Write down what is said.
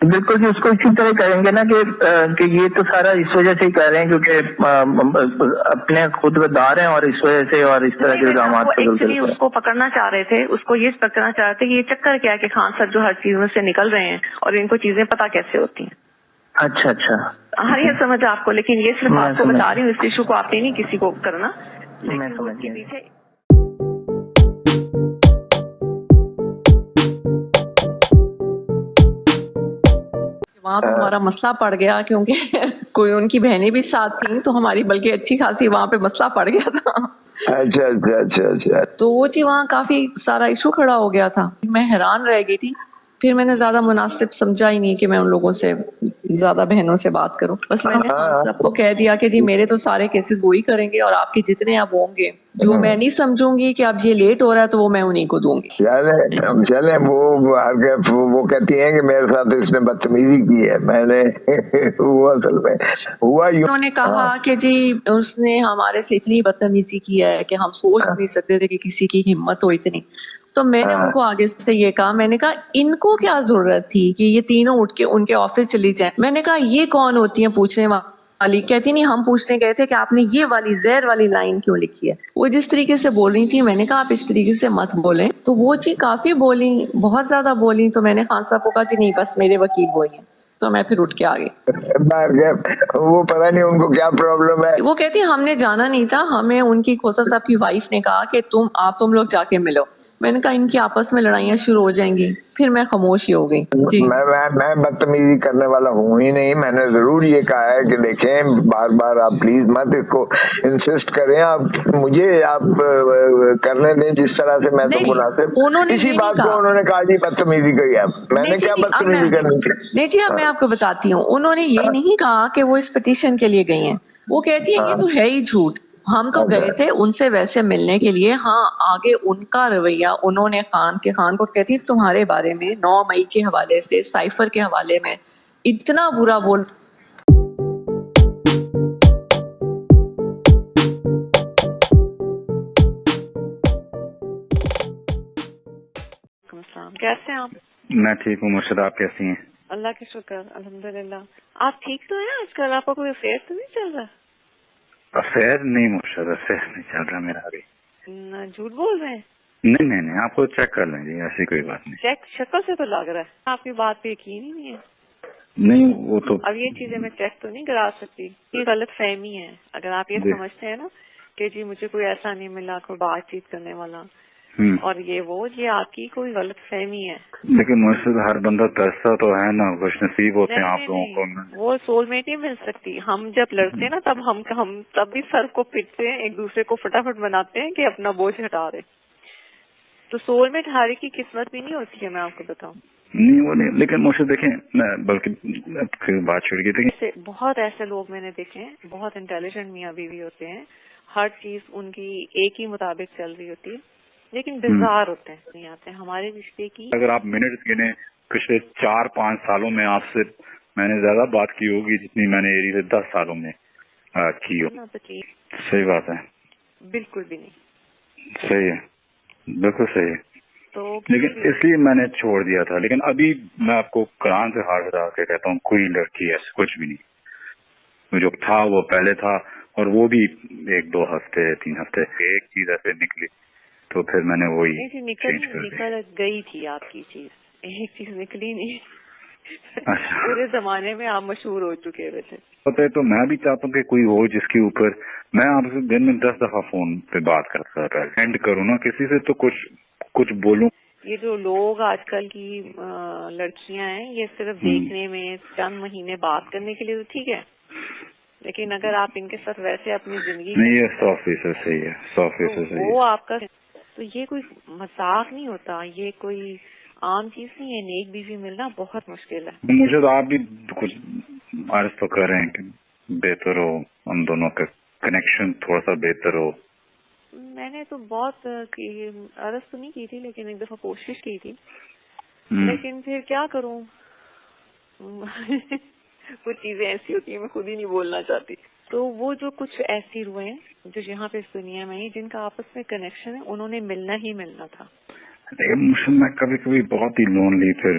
بالکل جی، اس کو اسی طرح کریں گے نا کہ یہ تو سارا اس وجہ سے ہی کر رہے ہیں کیونکہ اپنے خود دار ہیں اور اس وجہ سے اور اس طرح کے الزامات ایکچولی اس کو پکڑنا چاہ رہے تھے، اس کو یہ پکڑنا چاہ رہے تھے کہ یہ چکر کیا ہے کہ خان صاحب جو ہر چیزوں سے نکل رہے ہیں اور ان کو چیزیں پتہ کیسے ہوتی ہیں. اچھا ہاں یہ سمجھ آپ کو، لیکن یہ صرف آپ کو بتا رہی ہوں، اس ایشو کو آپ نے نہیں کسی کو کرنا، لیکن اس کے پیچھے وہاں پہ ہمارا مسئلہ پڑ گیا کیونکہ کوئی ان کی بہنیں بھی ساتھ تھیں تو ہماری بلکہ اچھی خاصی وہاں پہ مسئلہ پڑ گیا تھا. اچھا. تو وہ جی وہاں کافی سارا ایشو کھڑا ہو گیا تھا. میں حیران رہ گئی تھی، پھر میں نے زیادہ مناسب سمجھا ہی نہیں کہ میں ان لوگوں سے زیادہ بہنوں سے بات کروں. بس میں نے خان صاحب کو کہہ دیا کہ جی میرے تو سارے کیسز وہی کریں گے اور آپ کے جتنے اب ہوں گے جو میں نہیں سمجھوں گی کہ اب یہ لیٹ ہو رہا ہے تو وہ میں انہیں کو دوں گی. چلے وہ کہتی ہیں کہ میرے ساتھ اس نے بدتمیزی کی ہے. میں نے وہ اصل میں ہوا انہوں نے کہا کہ جی اس نے ہمارے سے اتنی بدتمیزی کی ہے کہ ہم سوچ نہیں سکتے تھے کہ کسی کی ہمت ہو اتنی. تو میں نے ان کو آگے سے یہ کہا، میں نے کہا ان کو کیا ضرورت تھی کہ یہ تینوں اٹھ کے ان کے آفس چلی جائیں. میں نے کہا یہ کون ہوتی ہیں پوچھنے والی؟ کہتی نہیں ہم پوچھنے گئے تھے کہ آپ نے یہ والی زہر والی لائن کیوں لکھی ہے. وہ جس طریقے سے بول رہی تھی، میں نے کہا آپ اس طریقے سے مت بولیں. تو وہ جی کافی بولی، بہت زیادہ بولی. تو میں نے خان صاحب کو کہا جی نہیں بس میرے وکیل وہی ہیں. تو میں پھر اٹھ کے آ گئی. وہ پتہ نہیں ان کو کیا پرابلم ہے. وہ کہتی ہم نے جانا نہیں تھا، ہمیں ان کی کھوسا صاحب کی وائف نے کہا کہ تم لوگ جا کے ملو. میں نے کہا ان کی آپس میں لڑائیاں شروع ہو جائیں گی. پھر میں خاموش ہی ہو گئی. جی میں بدتمیزی کرنے والا ہوں ہی نہیں. میں نے ضرور یہ کہا ہے کہ دیکھیں بار بار آپ پلیز مت اس کو انسسٹ کریں. آپ مجھے آپ کرنے دیں جس طرح سے میں تو مناسب. اسی بات کو انہوں نے کہا جی بدتمیزی کری. آپ میں نے کیا بدتمیزی کرنی تھی؟ نہیں جی اب میں آپ کو بتاتی ہوں. انہوں نے یہ نہیں کہا کہ وہ اس پٹیشن کے لیے گئی ہیں. وہ کہتی ہیں یہ تو ہے ہی جھوٹ. ہم تو گئے تھے ان سے ویسے ملنے کے لیے. ہاں آگے ان کا رویہ انہوں نے خان کو کہتی تمہارے بارے میں 9 مئی کے حوالے سے سائفر کے حوالے میں اتنا برا بول. کیسے ہیں آپ؟ میں ٹھیک ہوں مرشد، آپ کیسی ہیں؟ اللہ کا شکر الحمدللہ. آپ ٹھیک تو ہیں؟ آج کل آپ کا کوئی افیئر تو نہیں چل رہا؟ افیئر نہیں مرشد، افیئر نہیں چل رہا میرا ابھی. جھوٹ بول رہے ہیں؟ نہیں آپ خود چیک کر لیں جی، ایسی کوئی بات نہیں. چیک شکل سے تو لگ رہا ہے آپ کی بات پہ یقین ہی نہیں ہے. نہیں وہ تو اب یہ چیزیں میں چیک تو نہیں کرا سکتی. یہ غلط فہمی ہے. اگر آپ یہ سمجھتے ہیں نا کہ جی مجھے کوئی ایسا نہیں ملا کوئی بات چیت کرنے والا اور یہ آپ کی کوئی غلط فہمی ہے. لیکن مرشد ہر بندہ ترستا تو ہے نا، خوش نصیب ہوتے ہیں آپ لوگوں کو. وہ سول میٹ نہیں مل سکتی. ہم جب لڑتے ہیں نا تب ہم تب بھی سر کو پٹتے ہیں، ایک دوسرے کو فٹافٹ بناتے ہیں کہ اپنا بوجھ ہٹا رہے. تو سول میٹ ہر ایک کی قسمت بھی نہیں ہوتی ہے، میں آپ کو بتاؤں. نہیں وہ نہیں، لیکن مرشد دیکھیں بلکہ بات چھڑ گئی تھی. بہت ایسے لوگ میں نے دیکھے ہیں، بہت انٹیلیجنٹ میاں بیوی ہوتے ہیں، ہر چیز ان کی ایک ہی مطابق چل رہی ہوتی ہے، لیکن بیزار ہوتے ہیں، نہیں آتے ہمارے رشتے کی. اگر آپ منٹ گنے پچھلے 4-5 سالوں میں آپ سے میں نے زیادہ بات کی ہوگی جتنی میں نے ایری سے 10 سالوں میں کی ہو. صحیح بات ہے. بالکل بھی نہیں. صحیح ہے، بالکل صحیح ہے. تو لیکن اس لیے میں نے چھوڑ دیا تھا. لیکن ابھی میں آپ کو قرآن سے ہاتھ ہٹا کے کہتا ہوں کوئی لڑکی ایسے کچھ بھی نہیں. جو تھا وہ پہلے تھا، اور وہ بھی 1-2 ہفتے 3 ہفتے ایک چیز ایسے نکلی تو پھر میں نے وہی چینج کر دی. نکل گئی تھی آپ کی چیز، ایک چیز نکلی نہیں. پورے زمانے میں آپ مشہور ہو چکے ہوئے تھے. پتہ ہے تو میں بھی چاہتا ہوں کہ کوئی ہو جس کے اوپر میں آپ سے دن میں 10 دفعہ فون پہ بات کرتا تھا، اینڈ کروں نا کسی سے تو کچھ بولوں. یہ جو لوگ آج کل کی لڑکیاں ہیں یہ صرف دیکھنے میں چند مہینے بات کرنے کے لیے تو ٹھیک ہے، لیکن اگر آپ ان کے ساتھ ویسے اپنی زندگی نہیں یہ 100% صحیح ہے، 100% صحیح ہے. وہ آپ کا تو یہ کوئی مذاق نہیں ہوتا، یہ کوئی عام چیز نہیں ہے. نیک بیوی ملنا بہت مشکل ہے. مجھے تو آپ بھی کچھ عرض تو کر رہے ہیں کہ بہتر ہو ہم دونوں کا کنیکشن تھوڑا سا بہتر ہو. میں نے تو بہت عرض تو نہیں کی تھی، لیکن ایک دفعہ کوشش کی تھی، لیکن پھر کیا کروں کچھ چیزیں ایسی ہوتی ہیں میں خود ہی نہیں بولنا چاہتی. تو وہ جو کچھ ایسی روح ہیں جو یہاں پہ اس دنیا میں جن کا آپس میں کنیکشن ہے انہوں نے ملنا ہی ملنا تھا. میں کبھی کبھی بہت ہی لونلی پھر